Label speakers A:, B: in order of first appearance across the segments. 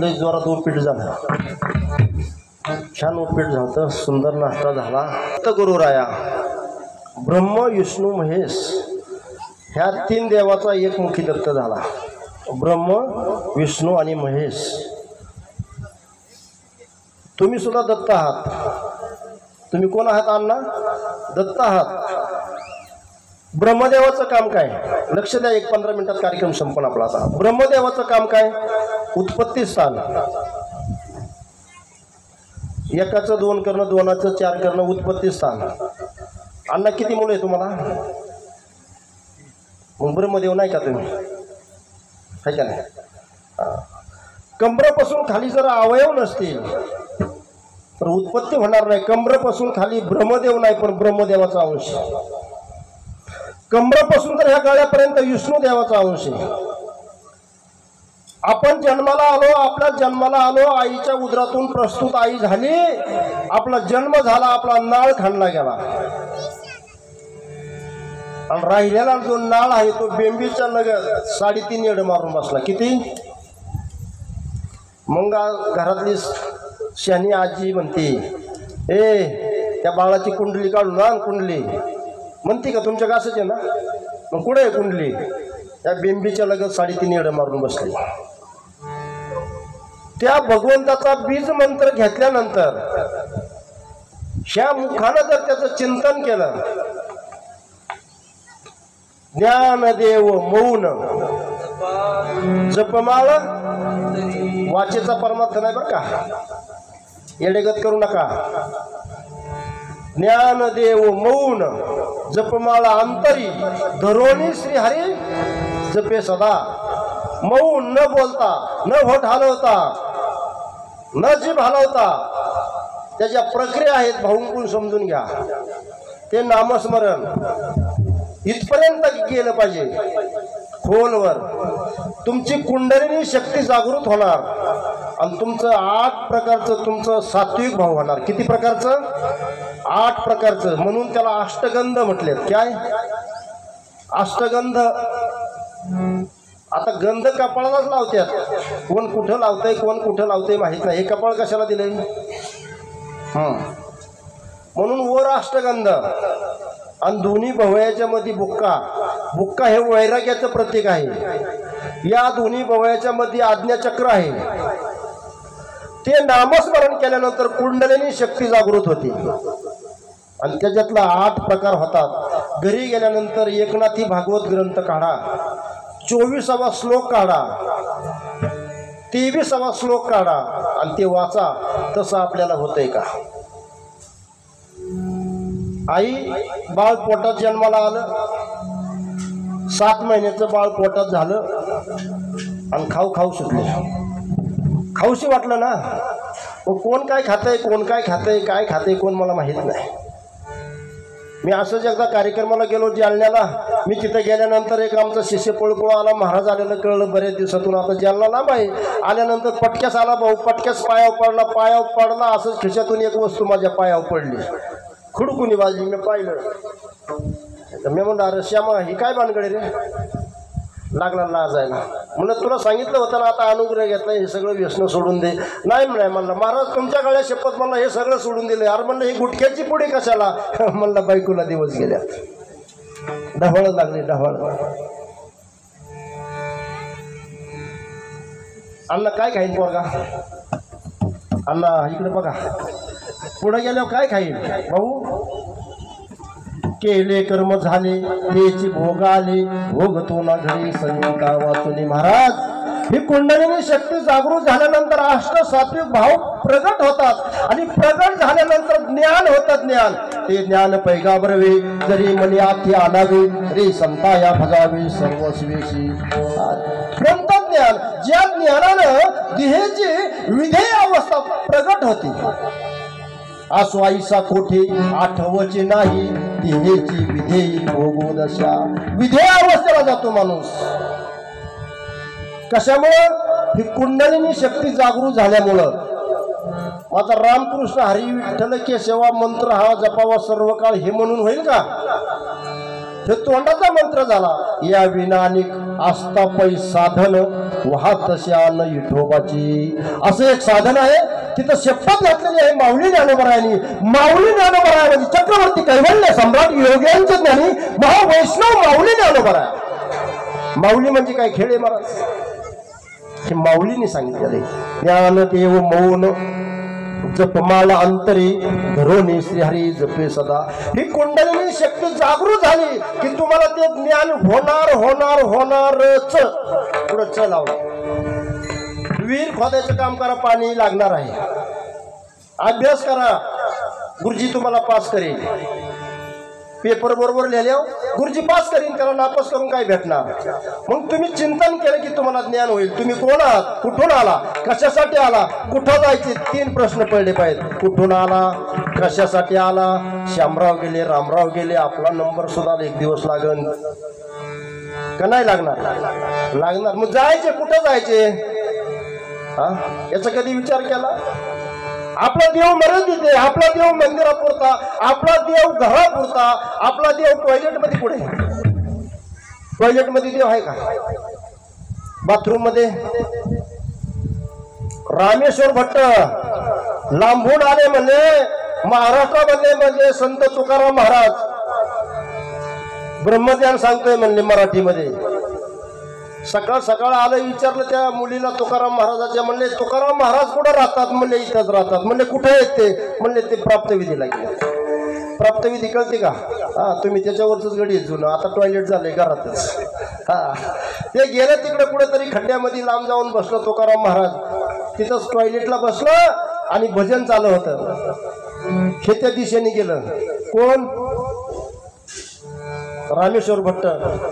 A: लय जोरात उपीट झालं, छान उपीट झालं, सुंदर नाश्ता झाला. तर गुरुराया ब्रह्म विष्णू महेश ह्या तीन देवाचा एकमुखी दत्त झाला. ब्रह्म विष्णू आणि महेश. तुम्ही सुद्धा दत्त आहात. तुम्ही कोण आहात अण्णा? दत्त आहात. ब्रह्मदेवाचं काम काय? लक्ष द्या, 15 मिनिटात कार्यक्रम संपन आपला. आता ब्रह्मदेवाचं काम काय? उत्पत्ती स्थान. एकाचं 2 करणं, 2चं 4 करणं, उत्पत्ती स्थान. अण्णा किती मुलं आहे तुम्हाला? मग ब्रह्मदेव नाही का तुम्ही? आहे का नाही? कमरेपासून खाली जर अवयव नसतील तर उत्पत्ती होणार नाही. कमरेपासून खाली ब्रह्मदेव नाही, पण ब्रह्मदेवाचा अंश. कमरेपासून तर ह्या गळ्यापर्यंत विष्णू देवाचा अंश आहे. आपण जन्माला आलो, आपल्या जन्माला आलो, आईच्या उदरातून प्रस्तुत आई झाली, आपला जन्म झाला, आपला नाळ खाणला गेला, आणि राहिलेला जो नाळ आहे तो बेंबीच्या लगत 3.5 एड मारून बसला. किती? मग घरातली शनी आजी म्हणते, ए त्या बाळाची कुंडली काढून आण. कुंडली म्हणते का? तुमच्या असंच आहे ना? मग कुठे आहे कुंडली? त्या बेंबीच्या लगत 3.5 एड मारून बसली. त्या भगवंताचा बीज मंत्र घेतल्यानंतर ह्या मुखानं जर त्याचं चिंतन केलं, ज्ञानदेव मौन जपमाळ, वाचेचा परमार्थ नाही बरं का, येडेगत करू नका. ज्ञानदेव मौन जपमाळा अंतरी, धरोणी श्रीहरी जपे सदा. मौन, न बोलता, न होठ हलवता, न जीभ हलवता, त्याच्या प्रक्रिया आहेत, भाऊंकून समजून घ्या. ते नामस्मरण इथपर्यंत गेलं पाहिजे खोलवर. तुमची कुंडलिनी शक्ती जागृत होणार आणि तुमचं 8 प्रकारचं तुमचं सात्विक भाव होणार. किती प्रकारचं? 8 प्रकारचं. म्हणून त्याला अष्टगंध म्हटलेत. काय? अष्टगंध. आता गंध कपाळालाच लावतात. कोण कुठं लावतंय, कोण कुठं लावतंय माहित नाही. हे कपाळ कशाला दिलंय? म्हणून वर अष्टगंध आणि दोन्ही भवयाच्या मध्ये बुक्का. बुक्का हे वैराग्याचं प्रतीक आहे. या दोन्ही भवयाच्या मध्ये आज्ञाचक्र आहे. ते नामस्मरण केल्यानंतर कुंडलिनी शक्ती जागृत होते आणि त्याच्यातला 8 प्रकार होतात। घरी गेल्यानंतर एकनाथी भागवत ग्रंथ काढा, 24वा श्लोक काढा, 23वा श्लोक काढा आणि ते वाचा। तसं आपल्याला होतंय का? आई बाळ पोटात जन्माला आलं, 7 महिन्याचं बाळ पोटात झालं आणि खाऊ खाऊ सुटले, खाऊशी वाटलं ना। कोण काय खातंय, कोण काय खातंय, काय खातंय कोण मला माहीत नाही। मी असंच एकदा कार्यक्रमाला गेलो जालन्याला। मी तिथे गेल्यानंतर एक आमचा शिष्य पळपळ आला, महाराज आलेलं कळलं बऱ्याच दिवसातून। आता जालना लांब आहे, आल्यानंतर पटक्यास आला भाऊ, पटक्यास पायावर पडला असंच खिशातून एक वस्तू माझ्या पायावर पडली, खुडकुनी वाजली। मी पाहिलं तर मी म्हणलं अरे श्यामा ही काय भानगडी रे? लागला लाजायला। म्हणलं तुला सांगितलं होतं ना आता अनुग्रह घेतला, हे सगळं व्यसन सोडून दे। नाही म्हणलं महाराज तुमच्या गळ्यात शपथ, म्हणलं हे सगळं सोडून दिले। अरे म्हणलं ही गुटख्याची पुडी कशाला? म्हणलं बायकोला दिवस गेल्या, ढवळ लागली ढवळ। अण्णा काय खाईन पोरगा? अण्णा इकडे बघा, पुढे गेल्यावर काय खाईन भाऊ? केले कर्म झाले तेची भोग आले, भोगतो ना घरी संगीता वाचुनी। महाराज ही कुंडलिनी शक्ती जागृत झाल्यानंतर अष्ट सात्विक भाव प्रगट होतात आणि प्रगट झाल्यानंतर ज्ञान होतं। ज्ञान ते ज्ञान पैगाबरवे जरी मनी आती आणावे, रे संताया भजावे सर्वस्वेशी। कोणतं ज्ञान? ज्या ज्ञानानं देहाची विधेय अवस्था प्रगट होती। आसवाईसा कोठे आठवचे नाही, देहेची विधेयी भोगो दशा। विधेय अवस्थेला जातो माणूस कशामुळं? ही कुंडलिनी शक्ती जागृत झाल्यामुळं। माझा रामकृष्ण हरी विठ्ठल केशवा मंत्र हा जपावा सर्व काळ, हे म्हणून होईल का? हे तोंडाचा मंत्र झाला। या विनानिक आस्था पै साधन, वाहतश्यान विठोबाची, असं एक साधन आहे। तिथं शपथ घातलेली आहे माऊली ज्ञानोबरायांनी। माऊली ज्ञानोबराय म्हणजे चक्रवर्ती कैवल्य सम्राट योग्यांचे ज्ञानी महावैष्णव माऊली ज्ञानोबराय। माऊली म्हणजे काय खेळ आहे महाराज? हे माऊलीने सांगितलेले। ज्ञानदेव मौन जपमाला अंतरी, धरोनी श्रीहरी जपे सदा। ही कुंडलिनी शक्ती जागृत झाली की तुम्हाला ते ज्ञान होणार होणार होणारच। पुढं च लावलं, विहीर खोदायचं काम करा, पाणी लागणार आहे। अभ्यास करा, गुरुजी तुम्हाला पास करेल। पेपर बरोबर लिहिल्यावर गुरुजी पास करीन, त्याला नापास करून काय भेटणार? मग तुम्ही चिंतन केलं की तुम्हाला ज्ञान होईल। तुम्ही कोण आहात, कुठून आला, कशासाठी आला, कुठं जायचे, 3 प्रश्न पडले पाहिजेत। कुठून आला, कशासाठी आला, श्यामराव गेले, रामराव गेले, आपला नंबर सुद्धा 1 दिवस लागन का नाही लागणार? लागणार। मग जायचे कुठं जायचे? हा, याचा कधी विचार केला? आपला देव मर्यादित आहे, आपला देव मंदिरापुरता, आपला देव घरापुरता, आपला देव टॉयलेटमध्ये कुठे? टॉयलेटमध्ये देव आहे का? बाथरूम मध्ये? रामेश्वर भट्ट लांबून आले म्हणजे महाराष्ट्रामध्ये म्हणजे संत तुकाराम महाराज ब्रह्मज्ञान सांगतोय म्हणले मराठीमध्ये। सकाळ सकाळ आलं, विचारलं त्या मुलीला तुकाराम महाराजाच्या, म्हणले तुकाराम महाराज कुठं राहतात? म्हणले इथंच राहतात। म्हणले कुठे आहेत ते? म्हणले ते प्राप्तविधीला गेले। प्राप्तविधी कळते का? हा, तुम्ही त्याच्यावरच गडी जुनं, आता टॉयलेट झालंय घरातच। हा, ते गेले तिकडे कुठेतरी खड्ड्यामध्ये लांब जाऊन बसलं तुकाराम महाराज, तिथंच टॉयलेटला बसलं आणि भजन चालू होतं। खेत्या दिशेने गेलं कोण? रामेश्वर भट्ट,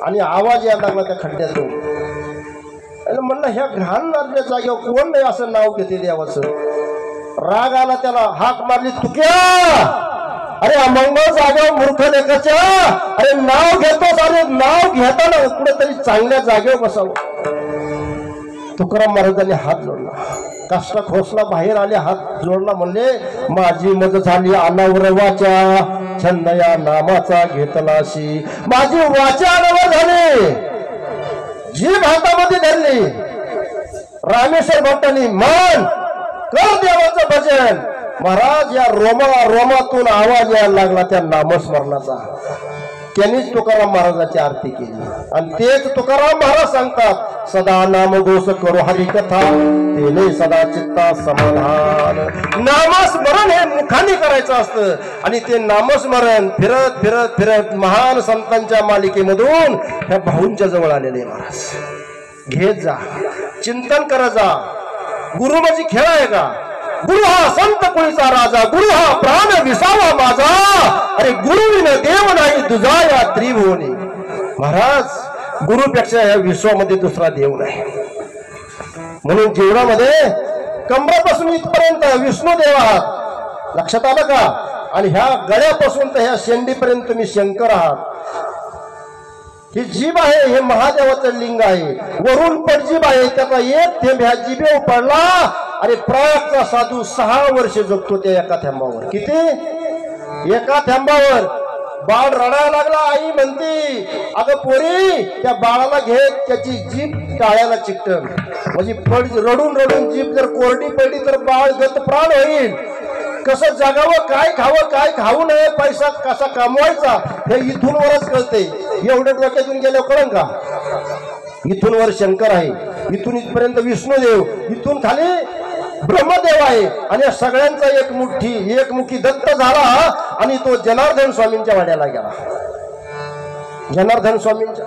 A: आणि आवाज यायला लागला त्या खड्ड्यातून। म्हणलं ह्या घाण लागल्या जागेवर कोण नाही असं नाव घेते देवाचं? राग आला त्याला, हाक मारली, तुक्या अरे अमंगळ जागेवर मूर्ख लेखाच्या, अरे नाव घेतोस, अरे नाव घेताना कुठेतरी चांगल्या जागेवर बसावं। तुकाराम महाराजांनी हात जोडला, कष्ट खोसला, बाहेर आले, हात जोडला, म्हणले माझी मज झाली अनावर वाचा, छंद या नामाचा घेतलाशी। माझी वाचा अनावर झाली, जीभ हातामध्ये धरली। रामेश्वर भट्टांनी मन कर देवाचं भजन। महाराज या रोमातून आवाज यायला लागला त्या नामस्मरणाचा। त्यांनीच तुकाराम महाराजाची आरती केली आणि तेच तुकाराम महाराज सांगतात, सदा नाम घोष करो हरी कथा तेने सदा चित्ता समाधान. नामस्मरण हे मुखाने करायचं असतं आणि ते नामस्मरण फिरत फिरत फिरत महान संतांच्या मालिकेमधून ह्या भाऊंच्या जवळ आलेले महाराज. घेत जा, चिंतन करत जा. गुरु म्हणजे खेळ आहे का? गुरु हा संत कुळीचा राजा, गुरु हा प्राण विसावा माझा. अरे गुरु विन देव नाही तुझा या त्रिभुवनी. महाराज, गुरुपेक्षा या विश्वामध्ये दुसरा देव नाही. म्हणून जीवनामध्ये कंबरापासून इथपर्यंत विष्णू देव आहात, लक्षात आलं का? आणि ह्या गळ्यापासून तर ह्या शेंडीपर्यंत तुम्ही शंकर आहात. ही जीभ आहे, हे महादेवाचं लिंग आहे. वरून पडजीभ आहे, त्याचा एक थेंब ह्या जिभेवर पडला. अरे प्रयागचा साधू 6 वर्ष जगतो त्या एका थेंबावर. किती? एका थेंबावर. बाळ रडायला लागला, आई म्हणती अगं पोरी त्या बाळाला घेत त्याची जीभ टाळ्याला चिकटन. म्हणजे रडून रडून जीभ जर कोरडी पडली तर बाळ गत प्राण होईल. कसं जगावं, काय खावं, काय खाऊ नये, पैसा कसा कमवायचा हे इथून वरच कळते. एवढ्या डोक्यातून गेल्यावर कळन का? इथून वर शंकर आहे, इथून इथपर्यंत विष्णुदेव, इथून खाली ब्रह्मदेव आहे. आणि या सगळ्यांचा एकमुखी दत्त झाला आणि तो जनार्दन स्वामींच्या वाड्याला गेला. जनार्दन स्वामींच्या